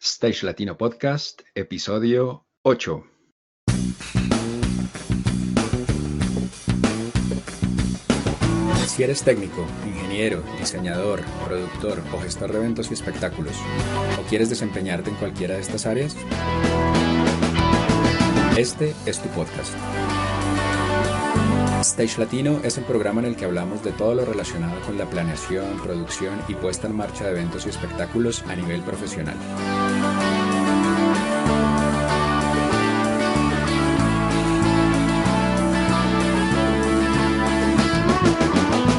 Stage Latino Podcast, episodio 8. Si eres técnico, ingeniero, diseñador, productor o gestor de eventos y espectáculos, o quieres desempeñarte en cualquiera de estas áreas, este es tu podcast. Stage Latino es el programa en el que hablamos de todo lo relacionado con la planeación, producción y puesta en marcha de eventos y espectáculos a nivel profesional.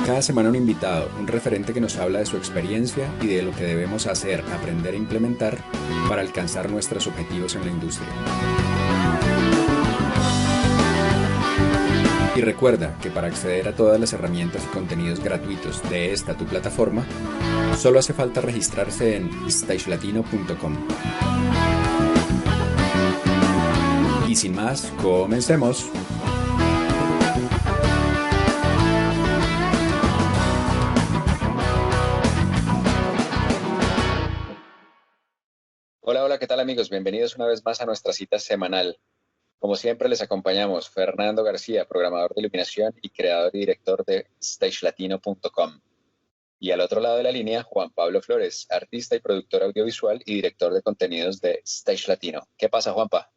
Cada semana un invitado, un referente que nos habla de su experiencia y de lo que debemos hacer, aprender e implementar para alcanzar nuestros objetivos en la industria. Y recuerda que para acceder a todas las herramientas y contenidos gratuitos de esta tu plataforma, solo hace falta registrarse en stagelatino.com. Y sin más, comencemos. Hola, ¿qué tal amigos? Bienvenidos una vez más a nuestra cita semanal. Como siempre les acompañamos Fernando García, programador de iluminación y creador y director de stagelatino.com. Y al otro lado de la línea, Juan Pablo Flores, artista y productor audiovisual y director de contenidos de Stage Latino. ¿Qué pasa, Juanpa?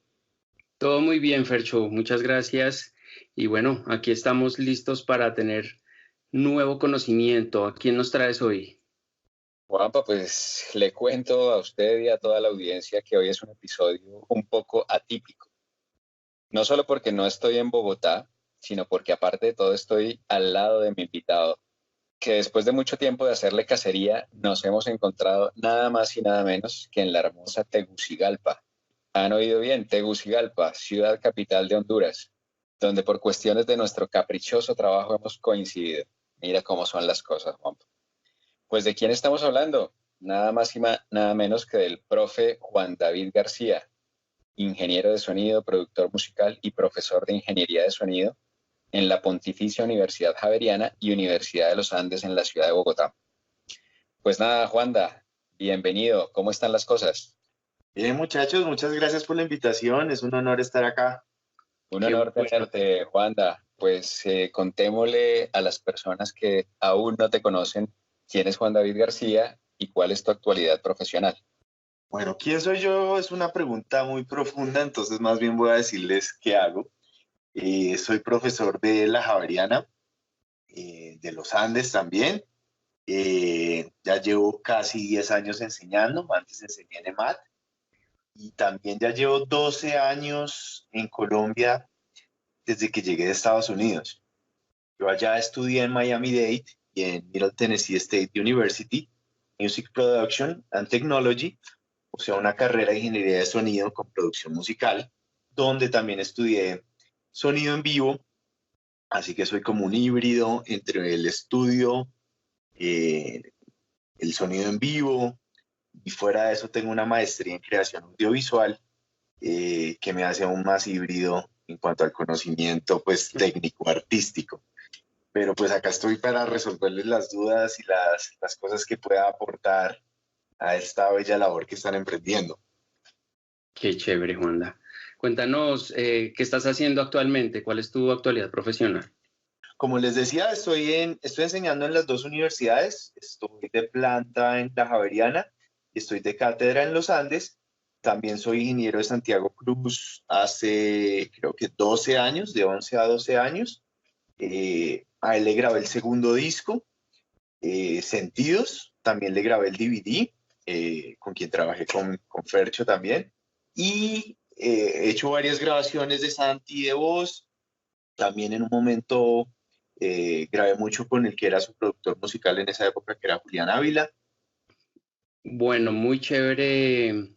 Todo muy bien, Fercho. Muchas gracias. Y bueno, aquí estamos listos para tener nuevo conocimiento. ¿A quién nos traes hoy? Juanpa, pues le cuento a usted y a toda la audiencia que hoy es un episodio un poco atípico. No solo porque no estoy en Bogotá, sino porque aparte de todo estoy al lado de mi invitado, que después de mucho tiempo de hacerle cacería, nos hemos encontrado nada más y nada menos que en la hermosa Tegucigalpa. Han oído bien, Tegucigalpa, ciudad capital de Honduras, donde por cuestiones de nuestro caprichoso trabajo hemos coincidido. Mira cómo son las cosas, Juan. Pues ¿de quién estamos hablando? Nada más y nada menos que del profe Juan David García, ingeniero de sonido, productor musical y profesor de ingeniería de sonido en la Pontificia Universidad Javeriana y Universidad de los Andes en la ciudad de Bogotá. Pues nada, Juanda, bienvenido. ¿Cómo están las cosas? Bien, muchachos, muchas gracias por la invitación. Es un honor estar acá. Un Qué honor bueno. tenerte, Juanda. Pues contémosle a las personas que aún no te conocen quién es Juan David García y cuál es tu actualidad profesional. Bueno, ¿quién soy yo? Es una pregunta muy profunda, entonces más bien voy a decirles qué hago. Soy profesor de la Javeriana, de los Andes también. Ya llevo casi 10 años enseñando, antes enseñé en EMAT. Y también ya llevo 12 años en Colombia desde que llegué de Estados Unidos. Yo allá estudié en Miami-Dade y en Middle Tennessee State University, Music Production and Technology, o sea, una carrera de ingeniería de sonido con producción musical, donde también estudié sonido en vivo, así que soy como un híbrido entre el estudio, eh, el sonido en vivo, y fuera de eso tengo una maestría en creación audiovisual que me hace aún más híbrido en cuanto al conocimiento pues técnico, artístico. Pero pues acá estoy para resolverles las dudas y las cosas que pueda aportar a esta bella labor que están emprendiendo. Qué chévere, Juanda. Cuéntanos, ¿qué estás haciendo actualmente? ¿Cuál es tu actualidad profesional? Como les decía, estoy enseñando en las dos universidades. Estoy de planta en la Javeriana y estoy de cátedra en los Andes. También soy ingeniero de Santiago Cruz hace creo que 12 años, de 11 a 12 años. A él le grabé el segundo disco, Sentidos. También le grabé el DVD, con quien trabajé con Fercho también. Y he hecho varias grabaciones de Santi de voz. También en un momento grabé mucho con el que era su productor musical en esa época, que era Julián Ávila. Bueno, muy chévere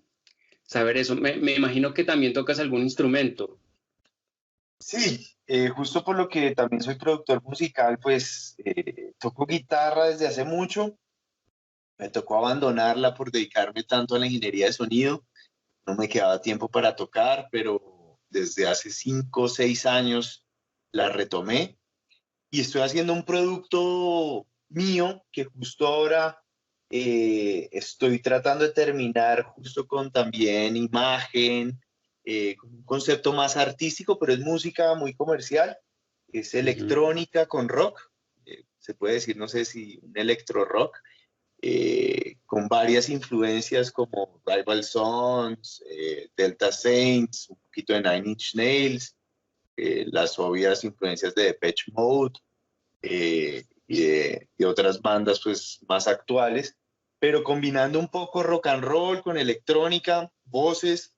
saber eso. Me imagino que también tocas algún instrumento. Sí, justo por lo que también soy productor musical, pues toco guitarra desde hace mucho. Me tocó abandonarla por dedicarme tanto a la ingeniería de sonido. No me quedaba tiempo para tocar, pero desde hace 5 o 6 años la retomé y estoy haciendo un producto mío que justo ahora Estoy tratando de terminar justo con también imagen, con un concepto más artístico, pero es música muy comercial. Es Ujú. electrónica con rock. Se puede decir, no sé si un electro rock, con varias influencias como Rival Sons, Delta Saints, un poquito de Nine Inch Nails, las obvias influencias de Depeche Mode, y otras bandas pues más actuales, pero combinando un poco rock and roll con electrónica, voces,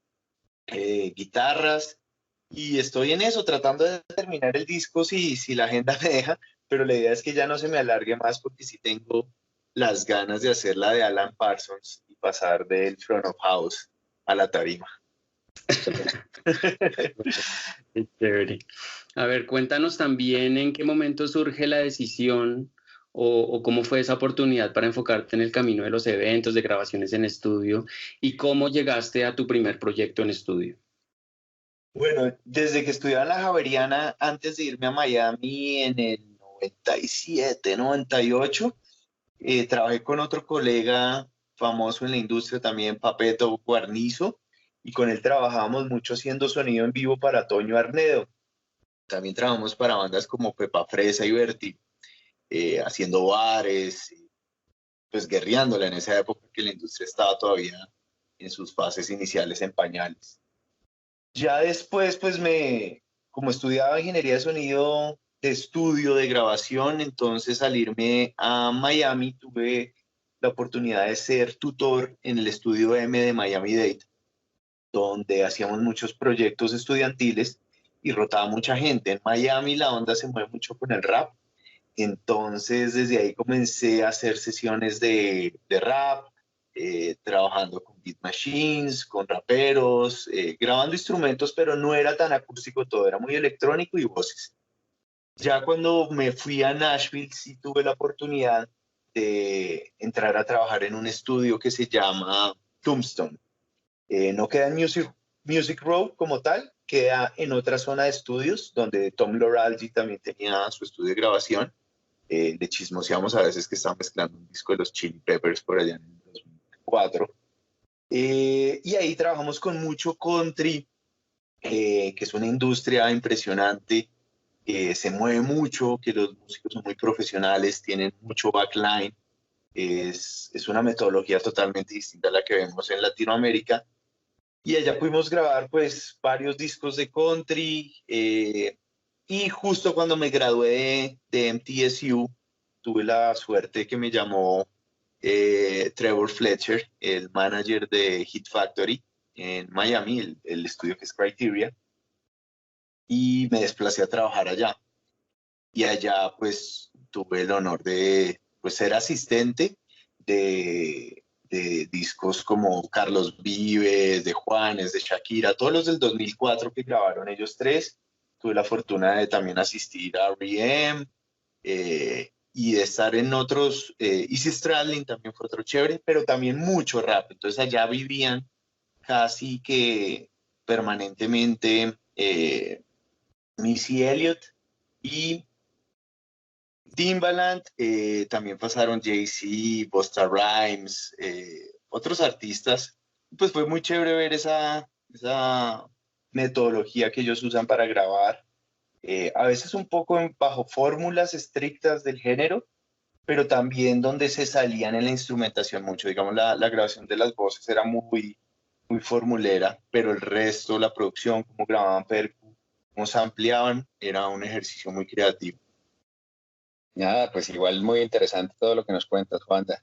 guitarras, y estoy en eso, tratando de terminar el disco si la agenda me deja, pero la idea es que ya no se me alargue más porque sí tengo las ganas de hacer la de Alan Parsons y pasar del front of house a la tarima. Qué chévere. A ver, cuéntanos también en qué momento surge la decisión o cómo fue esa oportunidad para enfocarte en el camino de los eventos, de grabaciones en estudio y cómo llegaste a tu primer proyecto en estudio. Bueno, desde que estudiaba en la Javeriana, antes de irme a Miami en el 97, 98, trabajé con otro colega famoso en la industria también, Papeto Guarnizo, y con él trabajábamos mucho haciendo sonido en vivo para Toño Arnedo. También trabajamos para bandas como Pepa Fresa y Berti, haciendo bares, pues guerreándola en esa época que la industria estaba todavía en sus fases iniciales en pañales. Ya después, como estudiaba ingeniería de sonido de estudio, de grabación, entonces salirme a Miami, tuve la oportunidad de ser tutor en el estudio M de Miami-Dade, donde hacíamos muchos proyectos estudiantiles y rotaba mucha gente. En Miami la onda se mueve mucho con el rap, entonces desde ahí comencé a hacer sesiones de rap, trabajando con beat machines, con raperos, grabando instrumentos, pero no era tan acústico todo, era muy electrónico y voces. Ya cuando me fui a Nashville sí tuve la oportunidad de entrar a trabajar en un estudio que se llama Tombstone. No queda en Music Row como tal, queda en otra zona de estudios donde Tom Loralgi también tenía su estudio de grabación. Le chismoseamos a veces que estaba mezclando un disco de los Chili Peppers por allá en el 2004. Y ahí trabajamos con mucho country, que es una industria impresionante, se mueve mucho, que los músicos son muy profesionales, tienen mucho backline. Es una metodología totalmente distinta a la que vemos en Latinoamérica. Y allá pudimos grabar pues varios discos de country, y justo cuando me gradué de MTSU tuve la suerte que me llamó Trevor Fletcher, el manager de Hit Factory en Miami, el estudio que es Criteria, y me desplacé a trabajar allá. Y allá pues tuve el honor de pues, ser asistente de discos como Carlos Vives, de Juanes, de Shakira, todos los del 2004 que grabaron ellos tres. Tuve la fortuna de también asistir a R.E.M., y de estar en otros, Easy Stradlin también fue otro chévere, pero también mucho rap. Entonces allá vivían casi que permanentemente Missy Elliott y Timbaland, también pasaron Jay-Z, Busta Rhymes, otros artistas. Pues fue muy chévere ver esa metodología que ellos usan para grabar, a veces un poco bajo fórmulas estrictas del género, pero también donde se salían en la instrumentación mucho. Digamos, la grabación de las voces era muy formulera, pero el resto, la producción, cómo grababan percu, cómo se ampliaban, era un ejercicio muy creativo. Nada, pues igual muy interesante todo lo que nos cuentas, Juanda.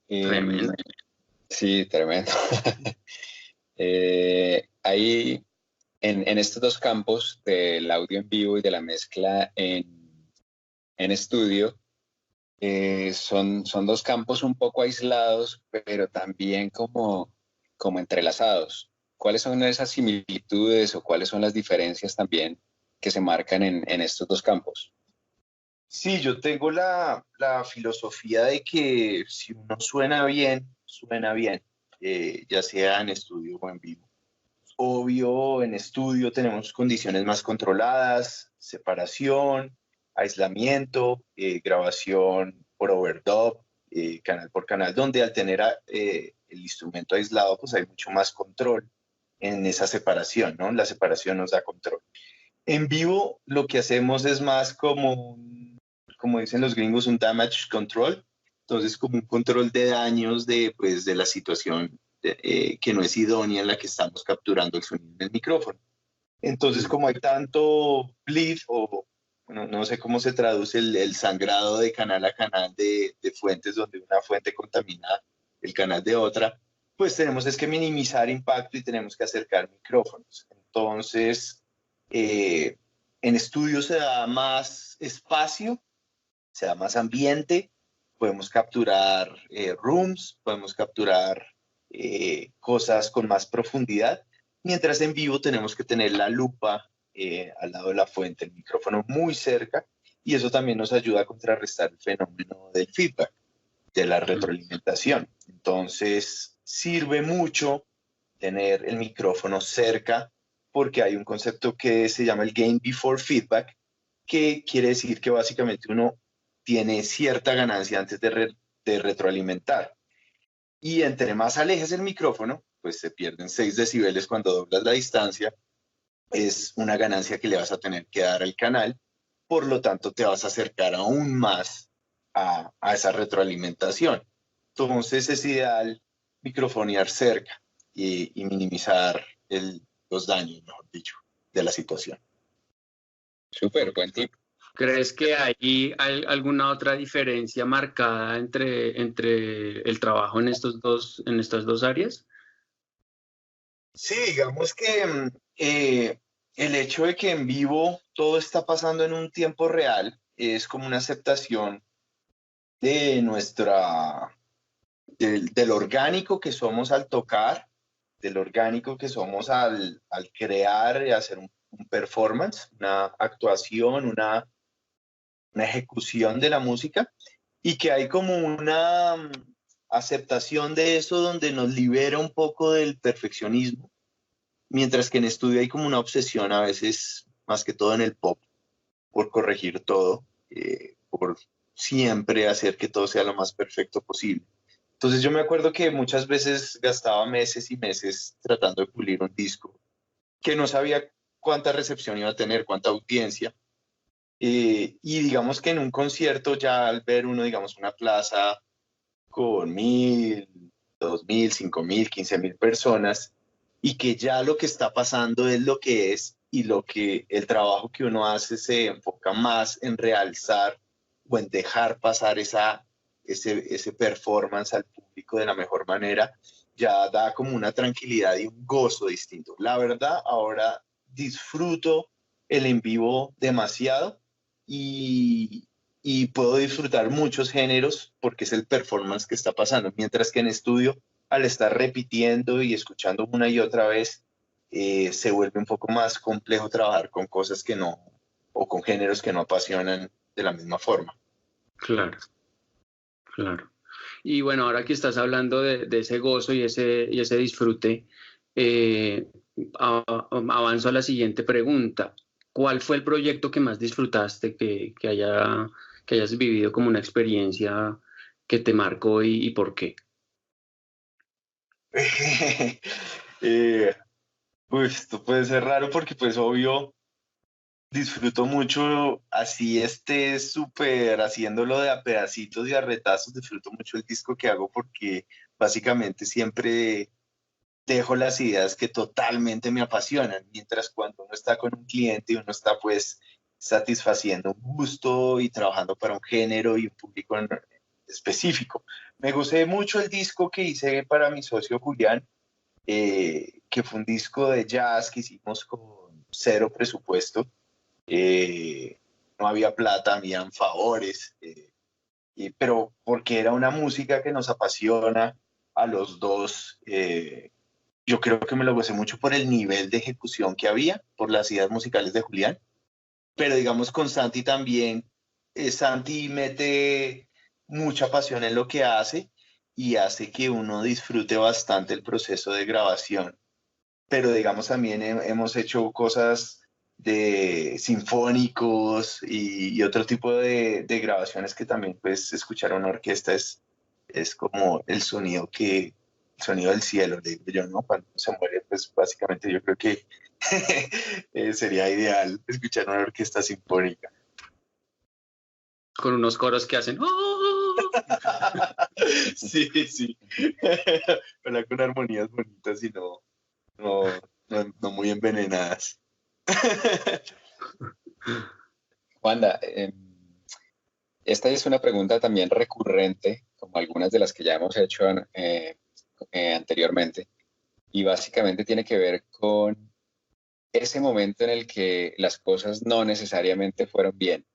Tremendo. Sí, tremendo. Ahí, en estos dos campos del audio en vivo y de la mezcla en estudio, son dos campos un poco aislados, pero también como entrelazados. ¿Cuáles son esas similitudes o cuáles son las diferencias también que se marcan en estos dos campos? Sí, yo tengo la filosofía de que si uno suena bien, ya sea en estudio o en vivo. Obvio, en estudio tenemos condiciones más controladas, separación, aislamiento, grabación por overdub, canal por canal, donde al tener el instrumento aislado, pues hay mucho más control en esa separación, ¿no? La separación nos da control. En vivo lo que hacemos es más como dicen los gringos, un damage control. Entonces, como un control de daños pues, de la situación que no es idónea en la que estamos capturando el sonido del micrófono. Entonces, como hay tanto bleed o no sé cómo se traduce el sangrado de canal a canal de fuentes donde una fuente contamina el canal de otra, pues tenemos es que minimizar impacto y tenemos que acercar micrófonos. Entonces, en estudio se da más espacio, se da más ambiente, podemos capturar rooms, podemos capturar cosas con más profundidad, mientras en vivo tenemos que tener la lupa al lado de la fuente, el micrófono muy cerca, y eso también nos ayuda a contrarrestar el fenómeno del feedback, de la retroalimentación. Entonces, sirve mucho tener el micrófono cerca porque hay un concepto que se llama el gain before feedback, que quiere decir que básicamente uno tiene cierta ganancia antes de retroalimentar. Y entre más alejes el micrófono, pues se pierden 6 decibeles cuando doblas la distancia, es una ganancia que le vas a tener que dar al canal, por lo tanto te vas a acercar aún más a esa retroalimentación. Entonces es ideal microfonear cerca y minimizar los daños, mejor dicho, de la situación. Súper, buen tip. ¿Crees que hay alguna otra diferencia marcada entre el trabajo en estas dos áreas? Sí, digamos que el hecho de que en vivo todo está pasando en un tiempo real es como una aceptación de del orgánico que somos al tocar, del orgánico que somos al crear y hacer un performance, una actuación, una ejecución de la música, y que hay como una aceptación de eso donde nos libera un poco del perfeccionismo, mientras que en estudio hay como una obsesión a veces, más que todo en el pop, por corregir todo, por siempre hacer que todo sea lo más perfecto posible. Entonces yo me acuerdo que muchas veces gastaba meses y meses tratando de pulir un disco, que no sabía cuánta recepción iba a tener, cuánta audiencia. Y digamos que en un concierto ya al ver uno, digamos, una plaza con 1.000, 2.000, 5.000, 15.000 personas, y que ya lo que está pasando es lo que es, y lo que el trabajo que uno hace se enfoca más en realzar o en dejar pasar ese performance al público de la mejor manera, ya da como una tranquilidad y un gozo distinto. La verdad, ahora disfruto el en vivo demasiado y, y puedo disfrutar muchos géneros porque es el performance que está pasando, mientras que en estudio, al estar repitiendo y escuchando una y otra vez, se vuelve un poco más complejo trabajar con cosas que no, o con géneros que no apasionan de la misma forma. Claro, claro. Y bueno, ahora que estás hablando de ese gozo y ese disfrute, avanzo a la siguiente pregunta. ¿Cuál fue el proyecto que más disfrutaste, que hayas vivido como una experiencia que te marcó y por qué? Pues esto puede ser raro porque pues obvio disfruto mucho así súper haciéndolo de a pedacitos y a retazos, disfruto mucho el disco que hago porque básicamente siempre dejo las ideas que totalmente me apasionan, mientras cuando uno está con un cliente y uno está pues satisfaciendo un gusto y trabajando para un género y un público específico. Me gusté mucho el disco que hice para mi socio Julián, que fue un disco de jazz que hicimos con cero presupuesto. No había plata, habían favores, pero porque era una música que nos apasiona a los dos. Yo creo que me lo gocé mucho por el nivel de ejecución que había, por las ideas musicales de Julián, pero digamos con Santi también, Santi mete mucha pasión en lo que hace y hace que uno disfrute bastante el proceso de grabación, pero digamos también hemos hecho cosas de sinfónicos y otro tipo de grabaciones que también pues escuchar una orquesta es es como el sonido del cielo, le digo yo, ¿no? Cuando uno se muere, pues básicamente yo creo que sería ideal escuchar una orquesta sinfónica. Con unos coros que hacen... ¡Oh! Sí, sí. Pero con armonías bonitas y no muy envenenadas. Wanda, esta es una pregunta también recurrente, como algunas de las que ya hemos hecho anteriormente, y básicamente tiene que ver con ese momento en el que las cosas no necesariamente fueron bien.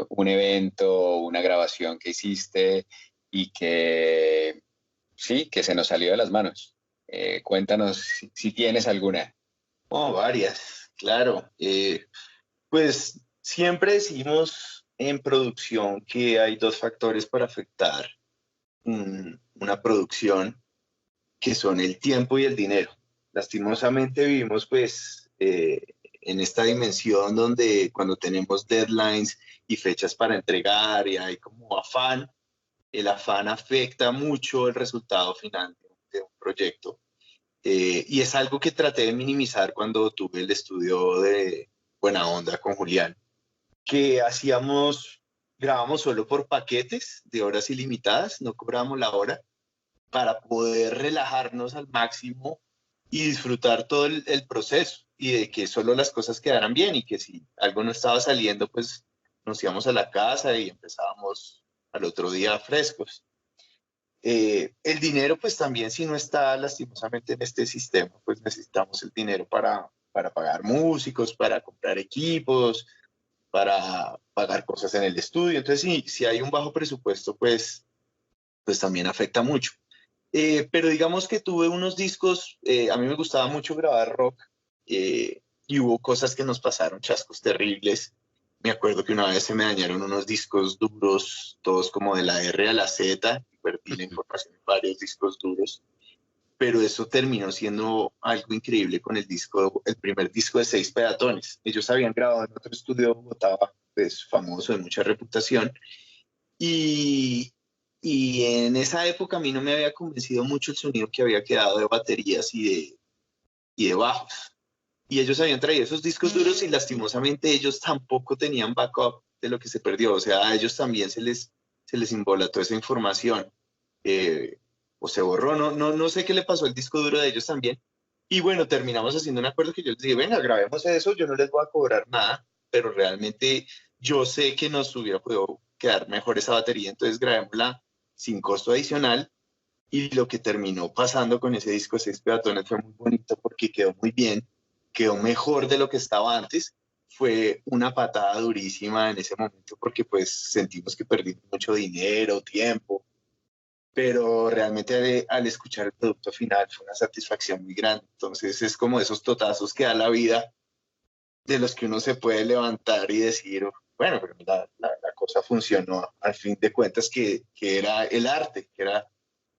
Un evento, una grabación que hiciste y que sí, que se nos salió de las manos. Cuéntanos si tienes alguna. Oh, varias, claro. Pues siempre decimos en producción que hay dos factores para afectar una producción, que son el tiempo y el dinero. Lastimosamente vivimos pues en esta dimensión donde cuando tenemos deadlines y fechas para entregar y hay como afán, el afán afecta mucho el resultado final de un proyecto. Y es algo que traté de minimizar cuando tuve el estudio de Buena Onda con Julián, que grabamos solo por paquetes de horas ilimitadas, no cobramos la hora, para poder relajarnos al máximo y disfrutar todo el proceso y de que solo las cosas quedaran bien y que si algo no estaba saliendo, pues nos íbamos a la casa y empezábamos al otro día frescos. El dinero, pues también si no está lastimosamente en este sistema, pues necesitamos el dinero para pagar músicos, para comprar equipos, para pagar cosas en el estudio. Entonces, si hay un bajo presupuesto, pues también afecta mucho. Pero digamos que tuve unos discos, a mí me gustaba mucho grabar rock y hubo cosas que nos pasaron, chascos terribles. Me acuerdo que una vez se me dañaron unos discos duros, todos como de la R a la Z, y perdí la información en varios discos duros, pero eso terminó siendo algo increíble con el primer disco de Seis Peatones. Ellos habían grabado en otro estudio de Bogotá, pues famoso, de mucha reputación, y, y en esa época a mí no me había convencido mucho el sonido que había quedado de baterías y de bajos. Y ellos habían traído esos discos duros y lastimosamente ellos tampoco tenían backup de lo que se perdió. O sea, a ellos también se les embolató esa información. Eh, o se borró, no sé qué le pasó al disco duro de ellos también. Y bueno, terminamos haciendo un acuerdo que yo les dije, venga, grabemos eso, yo no les voy a cobrar nada, pero realmente yo sé que nos hubiera podido quedar mejor esa batería, entonces grabémosla sin costo adicional. Y lo que terminó pasando con ese disco Seis Peatones fue muy bonito porque quedó muy bien, quedó mejor de lo que estaba antes. Fue una patada durísima en ese momento porque pues sentimos que perdimos mucho dinero, tiempo, pero realmente al escuchar el producto final fue una satisfacción muy grande. Entonces es como esos totazos que da la vida de los que uno se puede levantar y decir, bueno, pero la cosa funcionó al fin de cuentas, que era el arte, que era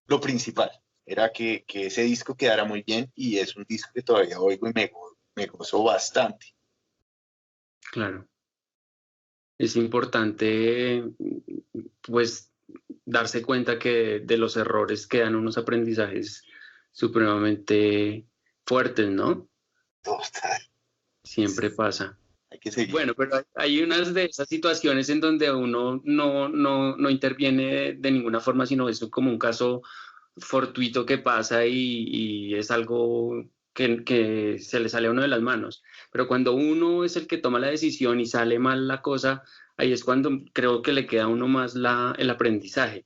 lo principal, era que ese disco quedara muy bien y es un disco que todavía oigo y me gozo bastante. Claro. Es importante, pues, darse cuenta que de los errores quedan unos aprendizajes supremamente fuertes, ¿no? Total, Siempre pasa. hay que seguir. Bueno, pero hay unas de esas situaciones en donde uno no interviene de ninguna forma, sino es como un caso fortuito que pasa y es algo que se le sale a uno de las manos. Pero cuando uno es el que toma la decisión y sale mal la cosa, ahí es cuando creo que le queda a uno más el aprendizaje,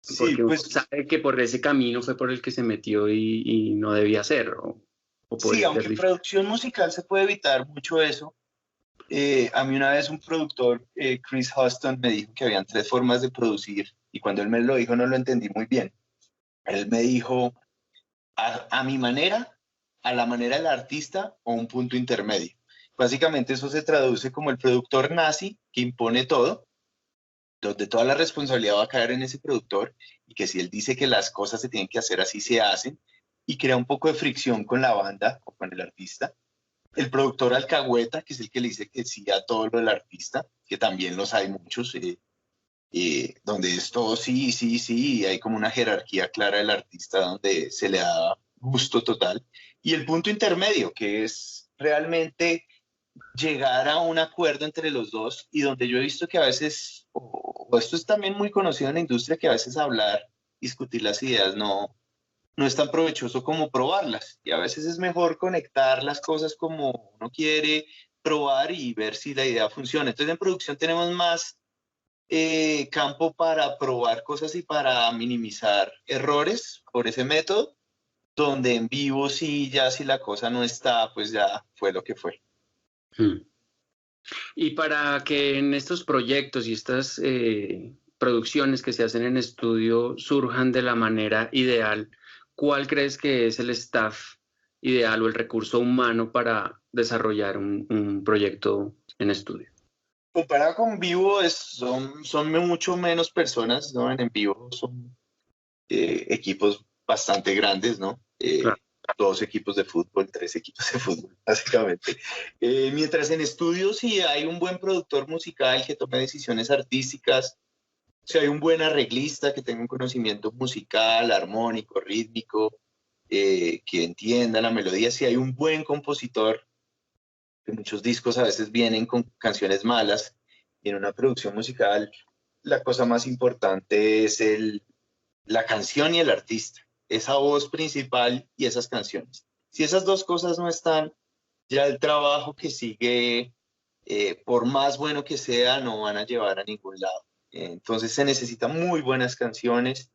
Sí, porque uno pues sabe que por ese camino fue por el que se metió y no debía ser, o sí, podría ser aunque en diferente. producción musical se puede evitar mucho eso. A mí una vez un productor, Chris Huston, me dijo que habían tres formas de producir y cuando él me lo dijo no lo entendí muy bien. Él me dijo a mi manera, a la manera del artista o un punto intermedio. Básicamente eso se traduce como el productor nazi que impone todo, donde toda la responsabilidad va a caer en ese productor y que si él dice que las cosas se tienen que hacer así, se hacen y crea un poco de fricción con la banda o con el artista. El productor alcahueta, que es el que le dice que sí a todo lo del artista, que también los hay muchos. donde es todo sí, sí, sí, y hay como una jerarquía clara del artista donde se le da gusto total. Y el punto intermedio, que es realmente llegar a un acuerdo entre los dos y donde yo he visto que a veces, o esto es también muy conocido en la industria, que a veces hablar, discutir las ideas no es tan provechoso como probarlas. Y a veces es mejor conectar las cosas como uno quiere, probar y ver si la idea funciona. Entonces en producción tenemos más campo para probar cosas y para minimizar errores por ese método, donde en vivo sí, ya si la cosa no está, pues ya fue lo que fue. Mm. Y para que en estos proyectos y estas producciones que se hacen en estudio surjan de la manera ideal, ¿cuál crees que es el staff ideal o el recurso humano para desarrollar un proyecto en estudio? Comparado con vivo, son mucho menos personas, ¿no? En vivo son equipos bastante grandes, ¿no? Claro. 2 equipos de fútbol, 3 equipos de fútbol, básicamente. Mientras en estudio, si hay un buen productor musical que tome decisiones artísticas, si hay un buen arreglista que tenga un conocimiento musical, armónico, rítmico, que entienda la melodía, si hay un buen compositor, que muchos discos a veces vienen con canciones malas, y en una producción musical la cosa más importante es la canción y el artista, esa voz principal y esas canciones. Si esas dos cosas no están, ya el trabajo que sigue, por más bueno que sea, no van a llevar a ningún lado. Entonces se necesitan muy buenas canciones,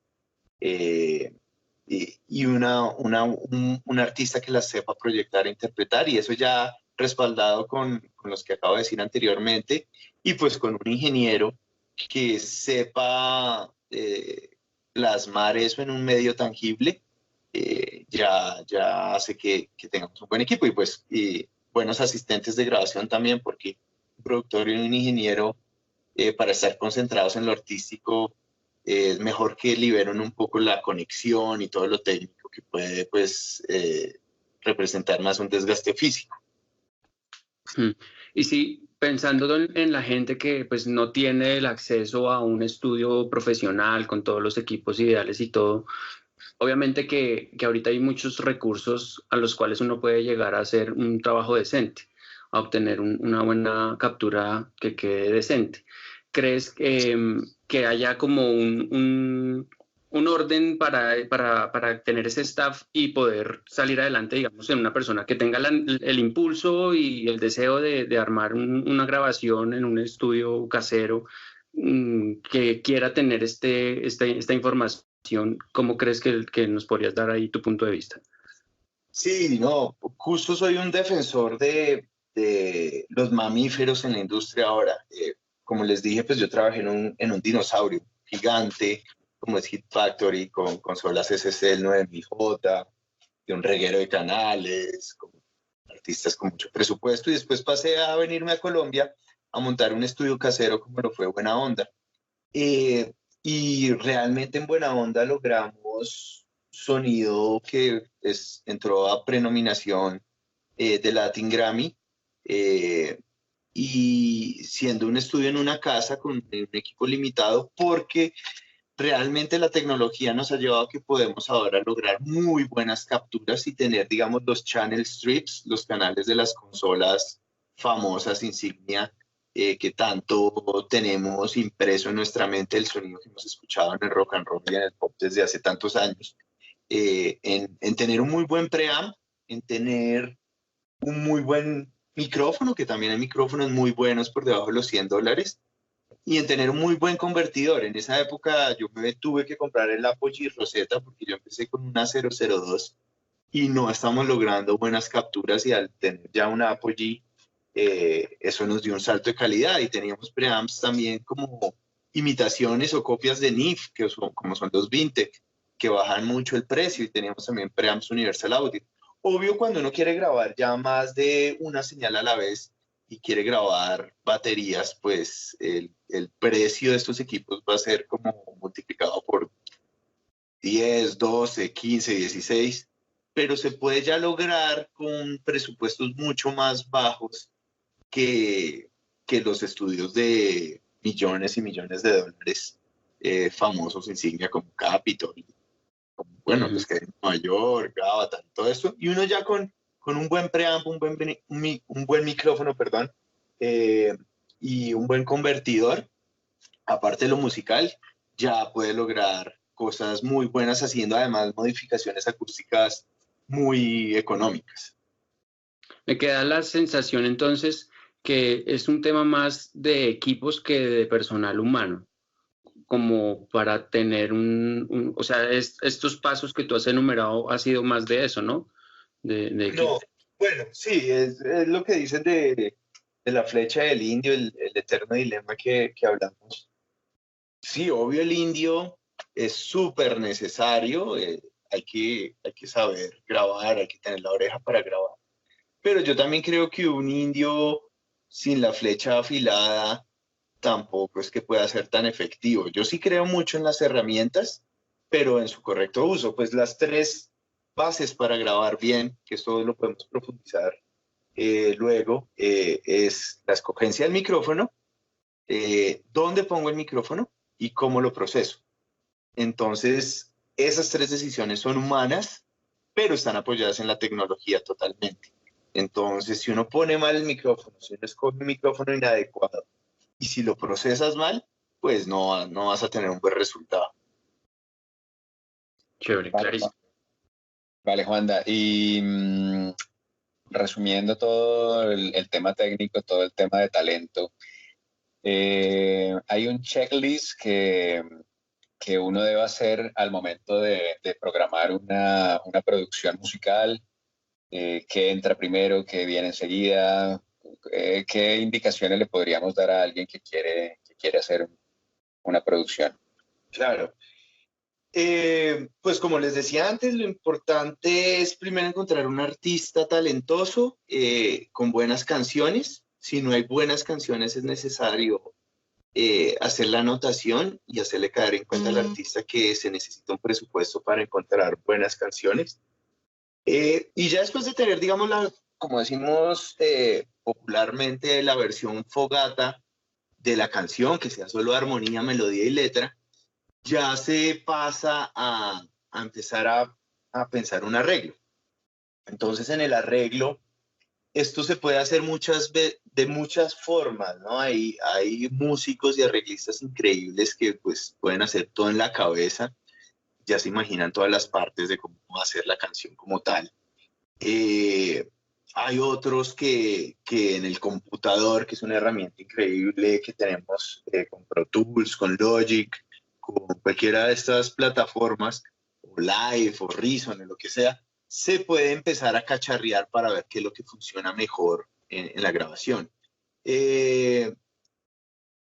y un artista que las sepa proyectar e interpretar, y eso ya respaldado con los que acabo de decir anteriormente, y pues con un ingeniero que sepa plasmar eso en un medio tangible, ya hace que tengamos un buen equipo y buenos asistentes de grabación también, porque un productor y un ingeniero, para estar concentrados en lo artístico, es mejor que liberen un poco la conexión y todo lo técnico que puede pues representar más un desgaste físico. Y sí, pensando en la gente que pues no tiene el acceso a un estudio profesional con todos los equipos ideales y todo, obviamente que ahorita hay muchos recursos a los cuales uno puede llegar a hacer un trabajo decente, a obtener una buena captura que quede decente. ¿Crees que haya como un orden para tener ese staff y poder salir adelante, digamos, en una persona que tenga el impulso y el deseo de armar una grabación en un estudio casero, que quiera tener esta información? ¿Cómo crees que nos podrías dar ahí tu punto de vista? Sí, no, justo soy un defensor de los mamíferos en la industria ahora. Como les dije, pues yo trabajé en un dinosaurio gigante, como es Hit Factory, con consolas SSL 9000J, de un reguero de canales, con artistas con mucho presupuesto, y después pasé a venirme a Colombia a montar un estudio casero como lo fue Buena Onda. Y realmente en Buena Onda logramos sonido que entró a prenominación de Latin Grammy, eh, y siendo un estudio en una casa con un equipo limitado, porque realmente la tecnología nos ha llevado a que podemos ahora lograr muy buenas capturas y tener, digamos, los channel strips, los canales de las consolas famosas, insignia, que tanto tenemos impreso en nuestra mente el sonido que hemos escuchado en el rock and roll y en el pop desde hace tantos años, en tener un muy buen preamp, en tener un muy buen micrófono, que también hay micrófonos muy buenos por debajo de los $100, y en tener un muy buen convertidor. En esa época yo me tuve que comprar el Apogee Rosetta porque yo empecé con una 002 y no estamos logrando buenas capturas, y al tener ya una Apogee, eso nos dio un salto de calidad, y teníamos preamps también como imitaciones o copias de NIF, como son los Vintec, que bajan mucho el precio, y teníamos también preamps Universal Audio. Obvio, cuando uno quiere grabar ya más de una señal a la vez y quiere grabar baterías, pues el precio de estos equipos va a ser como multiplicado por 10, 12, 15, 16, pero se puede ya lograr con presupuestos mucho más bajos que los estudios millones y millones de dólares famosos insignia como Capitol, como, bueno, los que hay en Nueva York, Avatar, todo esto, y uno ya con un buen preamp, un buen micrófono, perdón, y un buen convertidor, aparte de lo musical, ya puede lograr cosas muy buenas haciendo además modificaciones acústicas muy económicas. Me queda la sensación entonces que es un tema más de equipos que de personal humano, como para tener o sea, estos pasos que tú has enumerado ha sido más de eso, ¿no? De No, bueno, sí, es lo que dicen de la flecha del indio, el eterno dilema que hablamos. Sí, obvio, el indio es súper necesario, hay que saber grabar, hay que tener la oreja para grabar. Pero yo también creo que un indio sin la flecha afilada tampoco es que pueda ser tan efectivo. Yo sí creo mucho en las herramientas, pero en su correcto uso. Pues las tres bases para grabar bien, que esto lo podemos profundizar luego, es la escogencia del micrófono, dónde pongo el micrófono y cómo lo proceso. Entonces, esas tres decisiones son humanas, pero están apoyadas en la tecnología totalmente. Entonces, si uno pone mal el micrófono, si uno escoge un micrófono inadecuado y si lo procesas mal, pues no vas a tener un buen resultado. Chévere, Vale, clarísimo. vale, Juanda. Y resumiendo todo el tema técnico, todo el tema de talento, hay un checklist que uno debe hacer al momento de programar una producción musical. ¿Qué entra primero? ¿Qué viene enseguida? ¿Qué indicaciones le podríamos dar a alguien que quiere hacer una producción? Claro. Pues como les decía antes, lo importante es primero encontrar un artista talentoso con buenas canciones. Si no hay buenas canciones, es necesario hacer la anotación y hacerle caer en cuenta al artista que se necesita un presupuesto para encontrar buenas canciones. Y ya después de tener, digamos, como decimos popularmente, la versión fogata de la canción, que sea solo armonía, melodía y letra, ya se pasa a empezar a pensar un arreglo. Entonces, en el arreglo, esto se puede hacer de muchas formas, ¿no? Hay músicos y arreglistas increíbles que pues pueden hacer todo en la cabeza, ya se imaginan todas las partes de cómo hacer la canción como tal. Hay otros que en el computador, que es una herramienta increíble que tenemos con Pro Tools, con Logic, con cualquiera de estas plataformas, o Live, o Reason, o lo que sea, se puede empezar a cacharrear para ver qué es lo que funciona mejor en la grabación.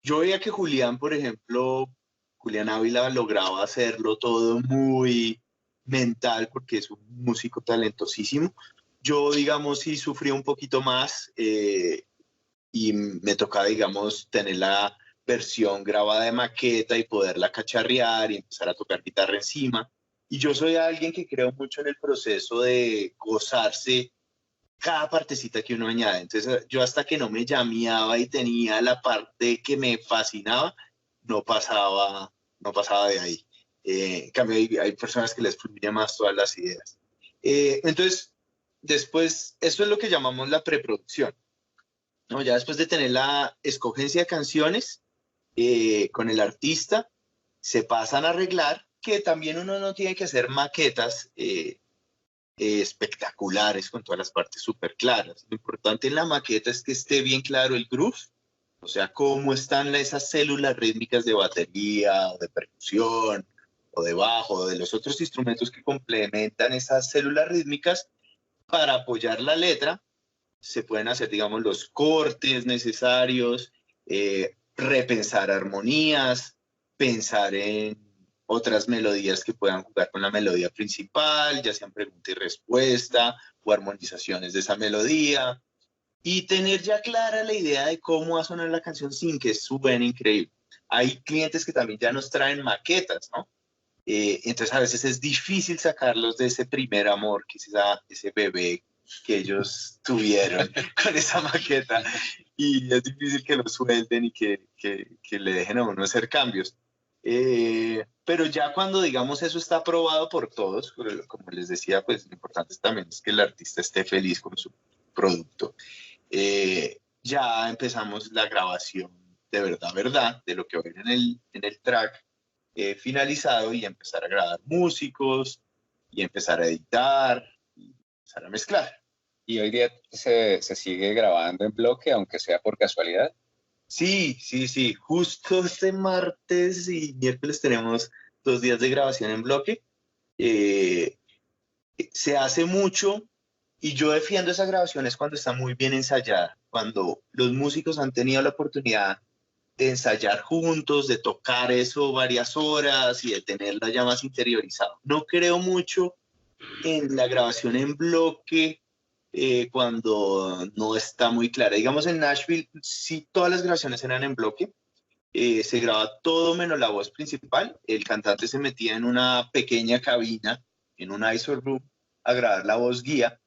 Yo veía que Julián, por ejemplo, Julián Ávila lograba hacerlo todo muy mental porque es un músico talentosísimo. Yo, digamos, sí sufrí un poquito más y me tocaba, digamos, tener la versión grabada de maqueta y poderla cacharrear y empezar a tocar guitarra encima. Y yo soy alguien que creo mucho en el proceso de gozarse cada partecita que uno añade. Entonces, yo hasta que no me llameaba y tenía la parte que me fascinaba, no pasaba de ahí. En cambio, hay personas que les fluyen más todas las ideas. Entonces, después, eso es lo que llamamos la preproducción, ¿no? Ya después de tener la escogencia de canciones con el artista, se pasan a arreglar, que también uno no tiene que hacer maquetas espectaculares con todas las partes súper claras. Lo importante en la maqueta es que esté bien claro el groove, o sea, cómo están esas células rítmicas de batería o de percusión o de bajo o de los otros instrumentos que complementan esas células rítmicas para apoyar la letra. Se pueden hacer, digamos, los cortes necesarios, repensar armonías, pensar en otras melodías que puedan jugar con la melodía principal, ya sean pregunta y respuesta o armonizaciones de esa melodía, y tener ya clara la idea de cómo va a sonar la canción sin que suene increíble. Hay clientes que también ya nos traen maquetas, ¿no? Entonces a veces es difícil sacarlos de ese primer amor, que es ese bebé que ellos tuvieron con esa maqueta y es difícil que lo suelten y que le dejen a uno hacer cambios. Pero ya cuando, digamos, eso está aprobado por todos, como les decía, pues lo importante también es que el artista esté feliz con su producto. Ya empezamos la grabación de verdad, de lo que va a ir en el track finalizado y empezar a grabar músicos y empezar a editar y empezar a mezclar. ¿Y hoy día se sigue grabando en bloque, aunque sea por casualidad? Sí. Justo este martes y miércoles tenemos 2 días de grabación en bloque. Se hace mucho y yo defiendo esas grabaciones cuando está muy bien ensayada, cuando los músicos han tenido la oportunidad de ensayar juntos, de tocar eso varias horas y de tenerla ya más interiorizado. No creo mucho en la grabación en bloque cuando no está muy clara. Digamos en Nashville, sí, todas las grabaciones eran en bloque. Se graba todo menos la voz principal. El cantante se metía en una pequeña cabina, en un ISO room, a grabar la voz guía.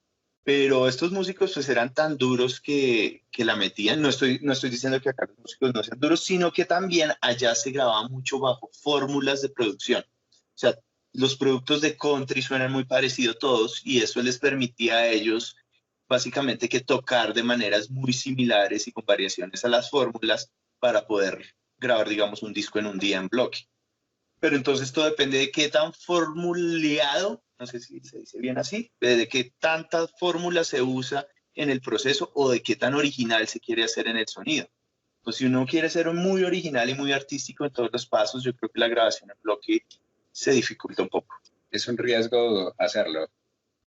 Pero estos músicos pues eran tan duros que la metían. No estoy diciendo que acá los músicos no sean duros, sino que también allá se grababa mucho bajo fórmulas de producción. O sea, los productos de country suenan muy parecidos todos y eso les permitía a ellos básicamente que tocar de maneras muy similares y con variaciones a las fórmulas para poder grabar, digamos, un disco en un día en bloque. Pero entonces todo depende de qué tan formuleado, no sé si se dice bien así, de qué tantas fórmulas se usa en el proceso o de qué tan original se quiere hacer en el sonido. Pues si uno quiere ser muy original y muy artístico en todos los pasos, yo creo que la grabación en bloque se dificulta un poco. Es un riesgo hacerlo.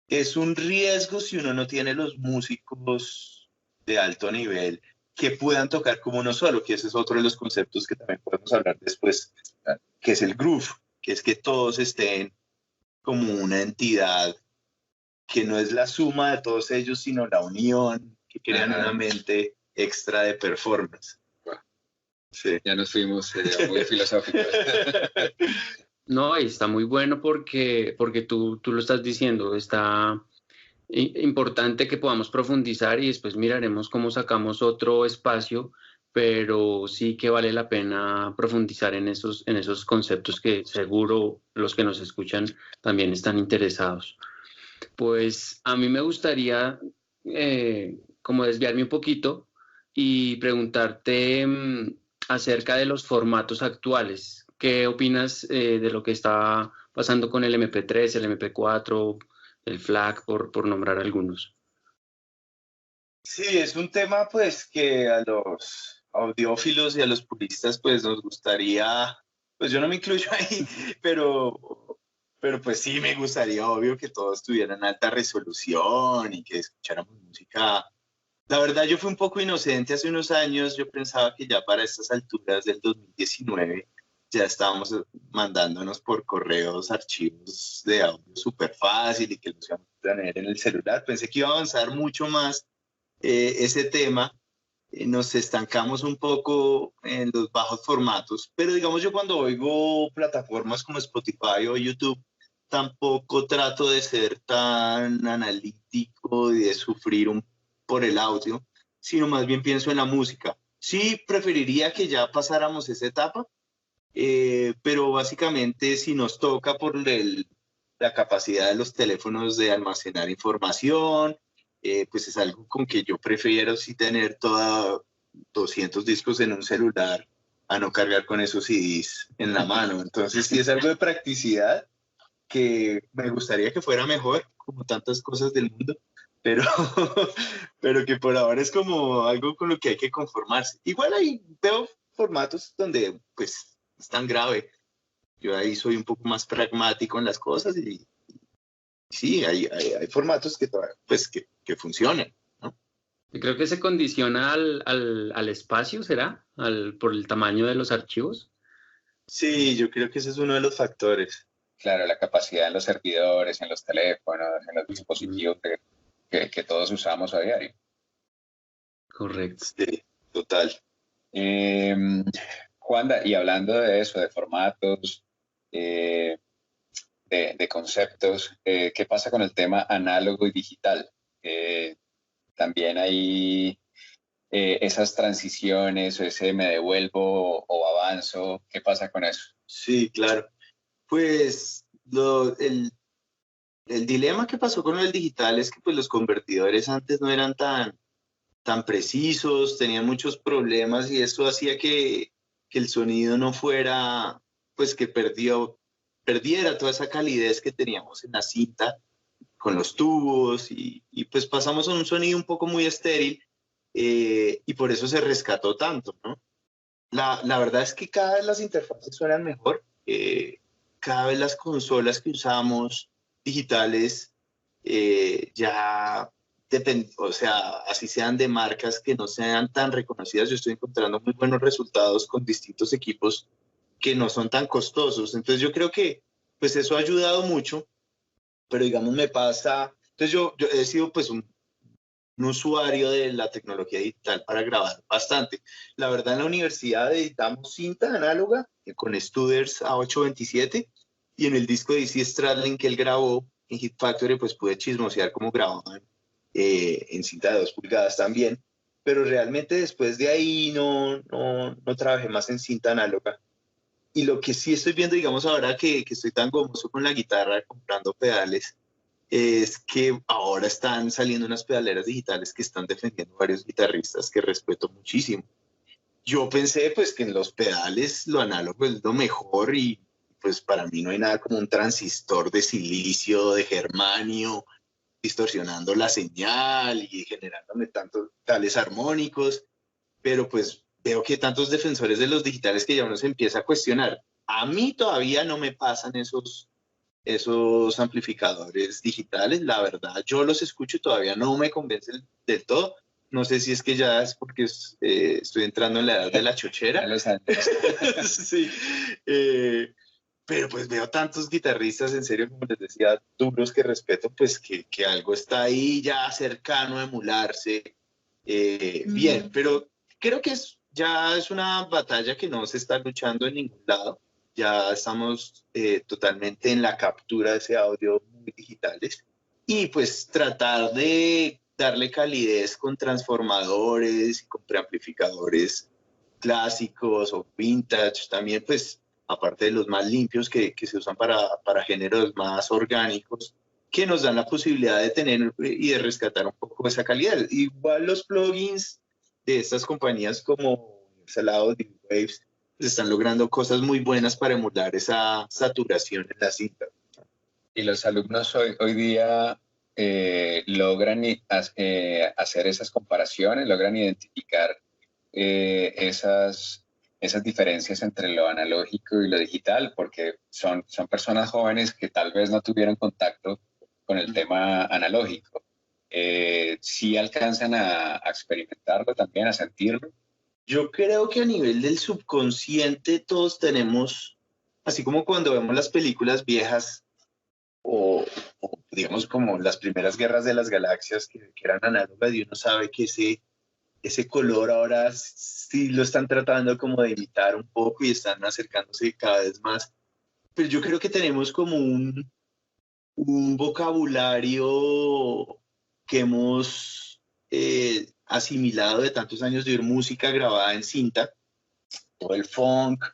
Es un riesgo si uno no tiene los músicos de alto nivel que puedan tocar como uno solo, que ese es otro de los conceptos que también podemos hablar después, que es el groove, que es que todos estén como una entidad que no es la suma de todos ellos, sino la unión, que crean una mente extra de performance. Wow. Sí. Ya nos fuimos muy filosóficos. No, y está muy bueno porque tú lo estás diciendo, está importante que podamos profundizar y después miraremos cómo sacamos otro espacio, pero sí que vale la pena profundizar en esos conceptos que seguro los que nos escuchan también están interesados. Pues a mí me gustaría como desviarme un poquito y preguntarte acerca de los formatos actuales. ¿Qué opinas de lo que está pasando con el MP3, el MP4, el FLAC, por nombrar algunos? Sí, es un tema pues que a los audiófilos y a los puristas pues nos gustaría, pues yo no me incluyo ahí, pero pues sí me gustaría obvio que todos tuvieran alta resolución y que escucháramos música. La verdad yo fui un poco inocente hace unos años, yo pensaba que ya para estas alturas del 2019 ya estábamos mandándonos por correos archivos de audio súper fácil y que los íbamos a tener en el celular. Pensé que iba a avanzar mucho más ese tema, nos estancamos un poco en los bajos formatos, pero digamos yo cuando oigo plataformas como Spotify o YouTube, tampoco trato de ser tan analítico y de sufrir por el audio, sino más bien pienso en la música. Sí, preferiría que ya pasáramos esa etapa, pero básicamente si nos toca por la capacidad de los teléfonos de almacenar información, pues es algo con que yo prefiero sí tener 200 discos en un celular a no cargar con esos CDs en la mano. Entonces sí es algo de practicidad que me gustaría que fuera mejor, como tantas cosas del mundo, pero, pero que por ahora es como algo con lo que hay que conformarse. Igual ahí veo formatos donde pues es tan grave. Yo ahí soy un poco más pragmático en las cosas y sí, hay formatos pues, que funcionan, ¿no? Yo creo que se condiciona al espacio, ¿será? Por el tamaño de los archivos. Sí, yo creo que ese es uno de los factores. Claro, la capacidad en los servidores, en los teléfonos, en los dispositivos que todos usamos a diario. Correcto. Sí, total. Juanda, y hablando de eso, de formatos, de conceptos, ¿qué pasa con el tema análogo y digital? También hay esas transiciones o ese me devuelvo o avanzo. ¿Qué pasa con eso? Sí, claro. Pues el dilema que pasó con el digital es que pues, los convertidores antes no eran tan precisos, tenían muchos problemas y eso hacía que el sonido no fuera, pues que perdiera toda esa calidez que teníamos en la cinta con los tubos y pues pasamos a un sonido un poco muy estéril y por eso se rescató tanto, ¿no? La verdad es que cada vez las interfaces suenan mejor, cada vez las consolas que usamos digitales ya o sea, así sean de marcas que no sean tan reconocidas, yo estoy encontrando muy buenos resultados con distintos equipos que no son tan costosos. Entonces yo creo que pues eso ha ayudado mucho, pero digamos me pasa, entonces yo he sido pues un usuario de la tecnología digital para grabar bastante. La verdad, en la universidad editamos cinta análoga con Studers A827 y en el disco de DC Stradlin que él grabó en Hit Factory, pues pude chismosear cómo grababan en cinta de 2 pulgadas también. Pero realmente después de ahí no trabajé más en cinta análoga. Y lo que sí estoy viendo, digamos, ahora que estoy tan gomoso con la guitarra, comprando pedales, es que ahora están saliendo unas pedaleras digitales que están defendiendo varios guitarristas que respeto muchísimo. Yo pensé pues que en los pedales lo análogo es lo mejor y pues para mí no hay nada como un transistor de silicio, de germanio, distorsionando la señal y generándome tantos tales armónicos, pero pues veo que tantos defensores de los digitales que ya uno se empieza a cuestionar. A mí todavía no me pasan esos amplificadores digitales, la verdad, yo los escucho y todavía no me convencen del todo. No sé si es que ya es porque estoy entrando en la edad de la chochera. Sí. Pero pues veo tantos guitarristas, en serio, como les decía, duros que respeto, pues que algo está ahí ya cercano a emularse. Bien, pero creo que ya es una batalla que no se está luchando en ningún lado. Ya estamos totalmente en la captura de ese audio muy digitales. Y pues tratar de darle calidez con transformadores y con preamplificadores clásicos o vintage también, pues aparte de los más limpios que se usan para géneros más orgánicos, que nos dan la posibilidad de tener y de rescatar un poco esa calidad. Igual los plugins de estas compañías como Salado, D-Waves, pues están logrando cosas muy buenas para emular esa saturación en la cinta. Y los alumnos hoy día logran hacer esas comparaciones, logran identificar esas diferencias entre lo analógico y lo digital, porque son personas jóvenes que tal vez no tuvieron contacto con el tema analógico. ¿Sí alcanzan a experimentarlo también, a sentirlo? Yo creo que a nivel del subconsciente todos tenemos, así como cuando vemos las películas viejas o digamos como las primeras guerras de las galaxias que eran análogas y uno sabe que ese color ahora sí lo están tratando como de imitar un poco y están acercándose cada vez más. Pero yo creo que tenemos como un vocabulario que hemos asimilado de tantos años de oír música grabada en cinta, todo el funk,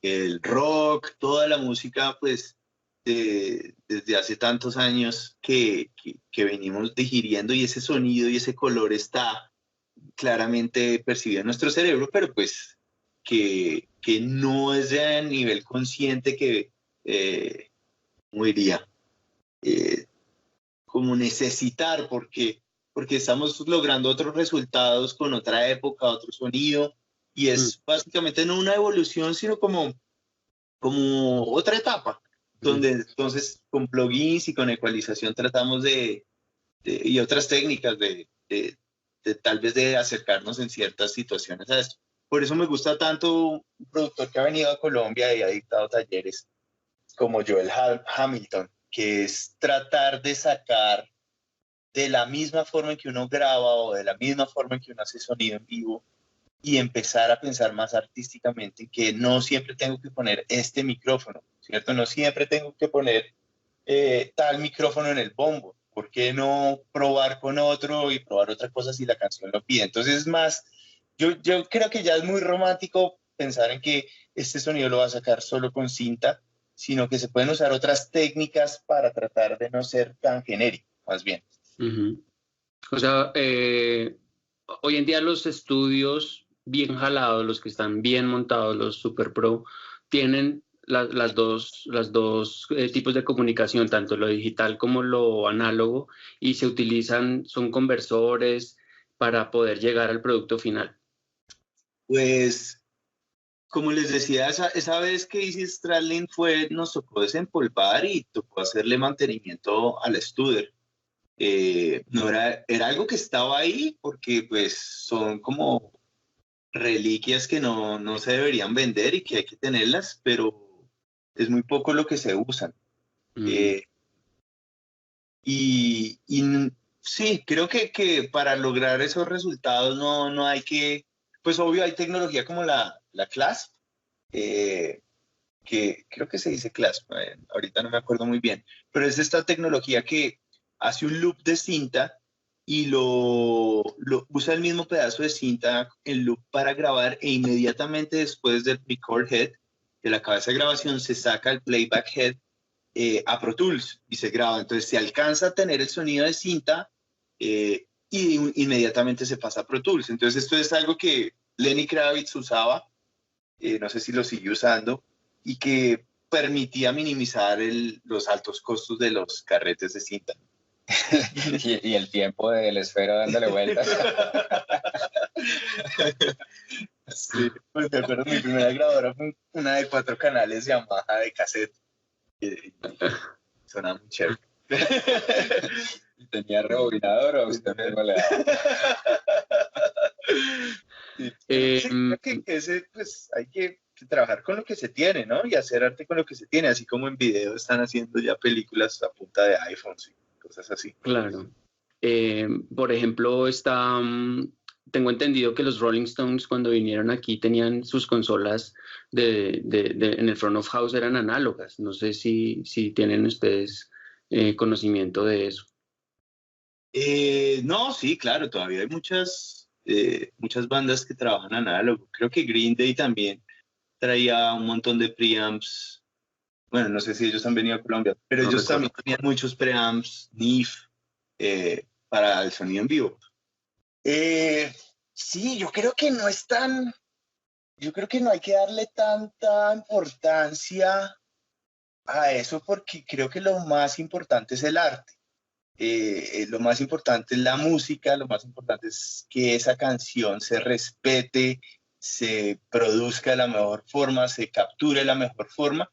el rock, toda la música, pues, desde hace tantos años que venimos digiriendo y ese sonido y ese color está claramente percibido en nuestro cerebro, pero pues que no es de nivel consciente que, ¿cómo diría? Eh, como necesitar, porque estamos logrando otros resultados con otra época, otro sonido, y es básicamente no una evolución, sino como otra etapa, donde entonces con plugins y con ecualización tratamos y otras técnicas de tal vez de acercarnos en ciertas situaciones a esto. Por eso me gusta tanto un productor que ha venido a Colombia y ha dictado talleres como Joel Hamilton, que es tratar de sacar de la misma forma en que uno graba o de la misma forma en que uno hace sonido en vivo y empezar a pensar más artísticamente en que no siempre tengo que poner este micrófono, ¿cierto? No siempre tengo que poner tal micrófono en el bombo. ¿por qué no probar con otro y probar otra cosa si la canción lo pide? Entonces es más, yo creo que ya es muy romántico pensar en que este sonido lo va a sacar solo con cinta, sino que se pueden usar otras técnicas para tratar de no ser tan genérico, más bien. Ujú. O sea, hoy en día los estudios bien jalados, los que están bien montados, los Super Pro, tienen las dos tipos de comunicación, tanto lo digital como lo análogo, y se utilizan, son conversores para poder llegar al producto final. Pues, como les decía, esa vez que hice Stradlin nos tocó desempolvar y tocó hacerle mantenimiento al Studer. No era algo que estaba ahí porque pues son como reliquias que no se deberían vender y que hay que tenerlas, pero es muy poco lo que se usan. Mm. Eh, y sí, creo que para lograr esos resultados no hay que, pues obvio hay tecnología como la CLASP, que creo que se dice CLASP, ahorita no me acuerdo muy bien, pero es esta tecnología que hace un loop de cinta y lo usa el mismo pedazo de cinta en loop para grabar e inmediatamente después del record head, de la cabeza de grabación, se saca el playback head a Pro Tools y se graba. Entonces se alcanza a tener el sonido de cinta y inmediatamente se pasa a Pro Tools. Entonces esto es algo que Lenny Kravitz usaba, no sé si lo sigue usando, y que permitía minimizar los altos costos de los carretes de cinta. y el tiempo del esfero dándole vueltas. Sí, pues me acuerdo, mi primera grabadora fue una de 4 canales Yamaha de cassette. Y sonaba muy chévere. ¿Y tenía rebobinador o usted mismo le daba? Sí, Eh, creo que ese, pues hay que trabajar con lo que se tiene, ¿no? Y hacer arte con lo que se tiene, así como en video están haciendo ya películas a punta de iPhones y cosas así. claro. Por ejemplo, tengo entendido que los Rolling Stones cuando vinieron aquí tenían sus consolas en el front of house eran análogas. No sé si tienen ustedes conocimiento de eso. No, sí, claro, todavía hay muchas bandas que trabajan análogo. Creo que Green Day también traía un montón de preamps. Bueno, no sé si ellos han venido a Colombia, pero No ellos recuerdo. también tenían muchos preamps NIF para el sonido en vivo. Sí, yo creo que no hay que darle tanta importancia a eso porque creo que lo más importante es el arte. Lo más importante es la música, lo más importante es que esa canción se respete, se produzca de la mejor forma, se capture de la mejor forma.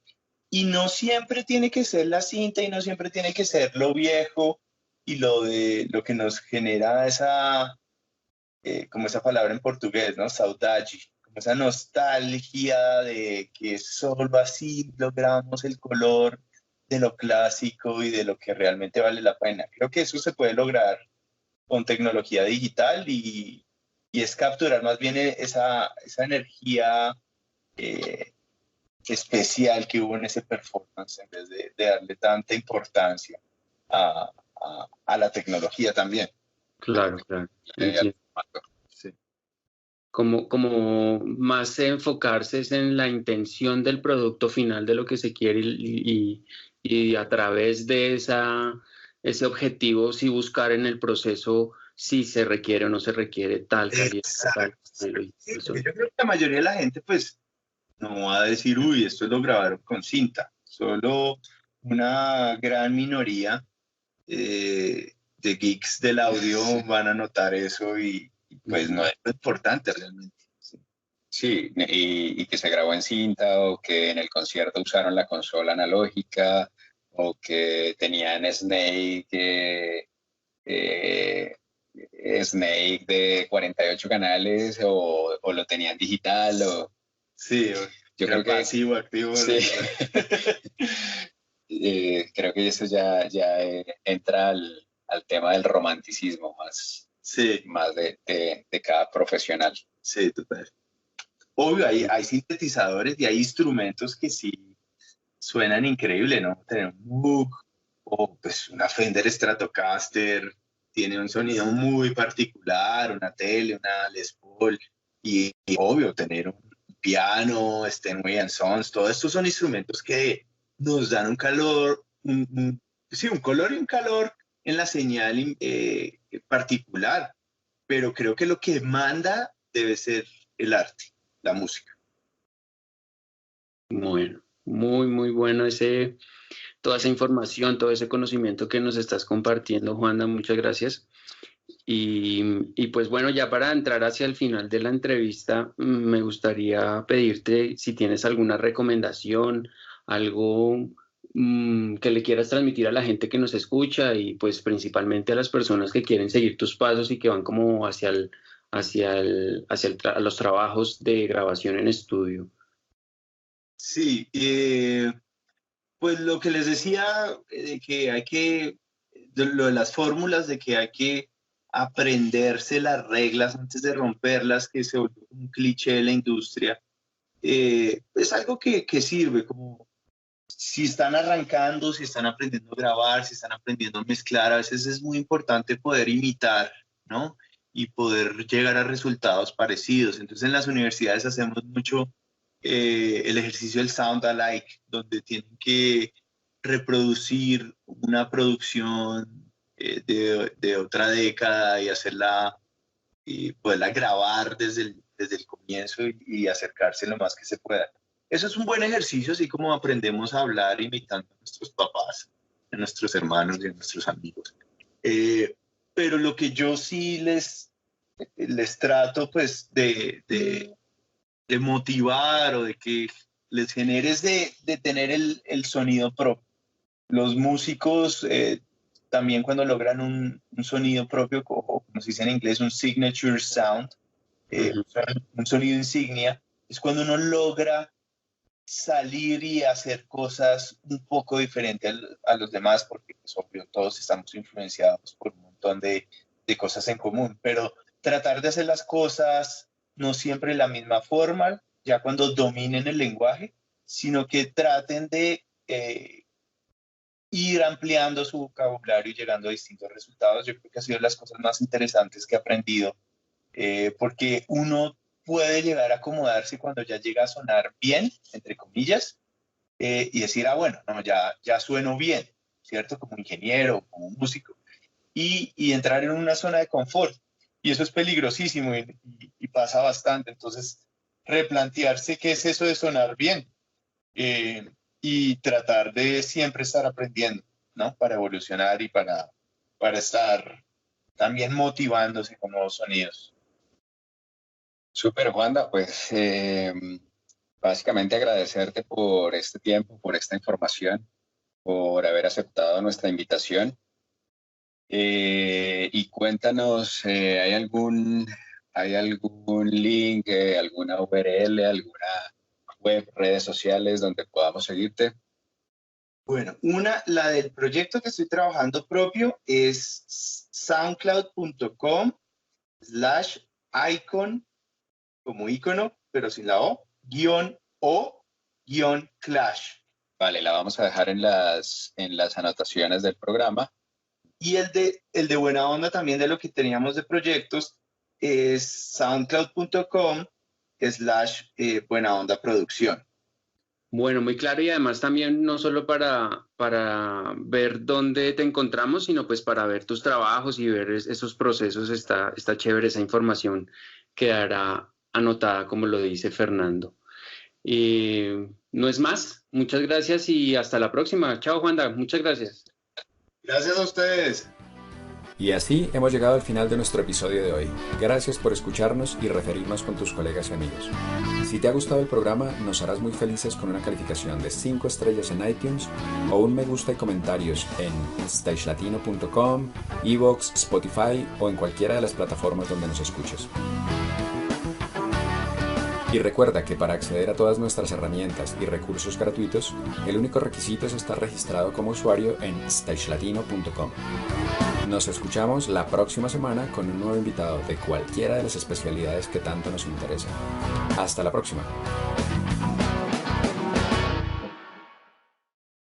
Y no siempre tiene que ser la cinta y no siempre tiene que ser lo viejo y lo que nos genera como esa palabra en portugués, ¿no? Saudade, como esa nostalgia de que solo así logramos el color de lo clásico y de lo que realmente vale la pena. Creo que eso se puede lograr con tecnología digital y es capturar más bien esa energía especial que hubo en ese performance en vez de darle tanta importancia a la tecnología también. Claro, claro. Al Entiendo. formato. Sí. Como más enfocarse es en la intención del producto final de lo que se quiere y a través de ese objetivo sí buscar en el proceso si se requiere o no se requiere tal calidad, tal Exacto. estilo y Sí, eso. porque yo creo que la mayoría de la gente pues no va a decir, uy, esto lo grabaron con cinta. Solo una gran minoría de geeks del audio van a notar eso y pues no es lo importante realmente. Sí. Sí, y que se grabó en cinta o que en el concierto usaron la consola analógica o que tenían eh, Snake de 48 canales o lo tenían digital. Sí, Yo era creo que pasivo, activo. sí. Creo que eso ya entra al tema del romanticismo Sí, más de cada profesional. sí, total. Obvio, hay sintetizadores y hay instrumentos que sí suenan increíble, ¿no? Tener un Moog o pues una Fender Stratocaster tiene un sonido muy particular, una tele, una Les Paul, y obvio tener un piano, Steinway Sons, todos estos son instrumentos que nos dan un calor, sí, un color y un calor en la señal particular, pero creo que lo que manda debe ser el arte, la música. Bueno, muy bueno toda esa información, todo ese conocimiento que nos estás compartiendo, Juanda, muchas gracias. Y pues bueno, ya para entrar hacia el final de la entrevista, me gustaría pedirte si tienes alguna recomendación, algo que le quieras transmitir a la gente que nos escucha y pues principalmente a las personas que quieren seguir tus pasos y que van como a los trabajos de grabación en estudio. Sí, pues lo que les decía, de que lo de las fórmulas, de que hay que aprenderse las reglas antes de romperlas, que se volvió un cliché de la industria, es algo que sirve, como si están arrancando, si están aprendiendo a grabar, si están aprendiendo a mezclar, a veces es muy importante poder imitar, ¿no? Y poder llegar a resultados parecidos. Entonces en las universidades hacemos mucho el ejercicio del sound alike, donde tienen que reproducir una producción de otra década y hacerla, y poderla grabar desde el comienzo y acercarse lo más que se pueda. Eso es un buen ejercicio, así como aprendemos a hablar imitando a nuestros papás, a nuestros hermanos y a nuestros amigos. Pero lo que yo sí les trato pues de motivar o de que les generes de tener el sonido propio. Los músicos también cuando logran un sonido propio, o como se dice en inglés, un signature sound, un sonido insignia, es cuando uno logra salir y hacer cosas un poco diferentes a los demás, porque pues, obvio, todos estamos influenciados por un montón de cosas en común, pero tratar de hacer las cosas no siempre de la misma forma, ya cuando dominen el lenguaje, sino que traten de ir ampliando su vocabulario y llegando a distintos resultados. Yo creo que ha sido de las cosas más interesantes que he aprendido, porque uno puede llegar a acomodarse cuando ya llega a sonar bien, entre comillas, y decir, bueno, no, ya sueno bien, ¿cierto? Como ingeniero, como músico, y entrar en una zona de confort. Y eso es peligrosísimo y pasa bastante. Entonces, replantearse qué es eso de sonar bien y tratar de siempre estar aprendiendo, ¿no? Para evolucionar y para estar también motivándose con nuevos sonidos. Súper, Juanda, pues básicamente agradecerte por este tiempo, por esta información, por haber aceptado nuestra invitación. Y cuéntanos, ¿hay algún link, alguna URL, alguna web, redes sociales donde podamos seguirte? Bueno, la del proyecto que estoy trabajando propio es soundcloud.com/icon, como icono, pero sin la O-clash. Vale, la vamos a dejar en las anotaciones del programa. Y el de buena onda también, de lo que teníamos de proyectos, es soundcloud.com/buena onda producción. Bueno, muy claro, y además también no solo para ver dónde te encontramos, sino pues para ver tus trabajos y ver esos procesos. Está chévere, esa información quedará anotada, como lo dice Fernando. No es más, muchas gracias y hasta la próxima. Chao, Juanda, muchas gracias. Gracias a ustedes. Y así hemos llegado al final de nuestro episodio de hoy. Gracias por escucharnos y referirnos con tus colegas y amigos. Si te ha gustado el programa, nos harás muy felices con una calificación de 5 estrellas en iTunes o un me gusta y comentarios en stagelatino.com, iVoox, Spotify o en cualquiera de las plataformas donde nos escuches. Y recuerda que para acceder a todas nuestras herramientas y recursos gratuitos, el único requisito es estar registrado como usuario en stagelatino.com. Nos escuchamos la próxima semana con un nuevo invitado de cualquiera de las especialidades que tanto nos interesan. Hasta la próxima.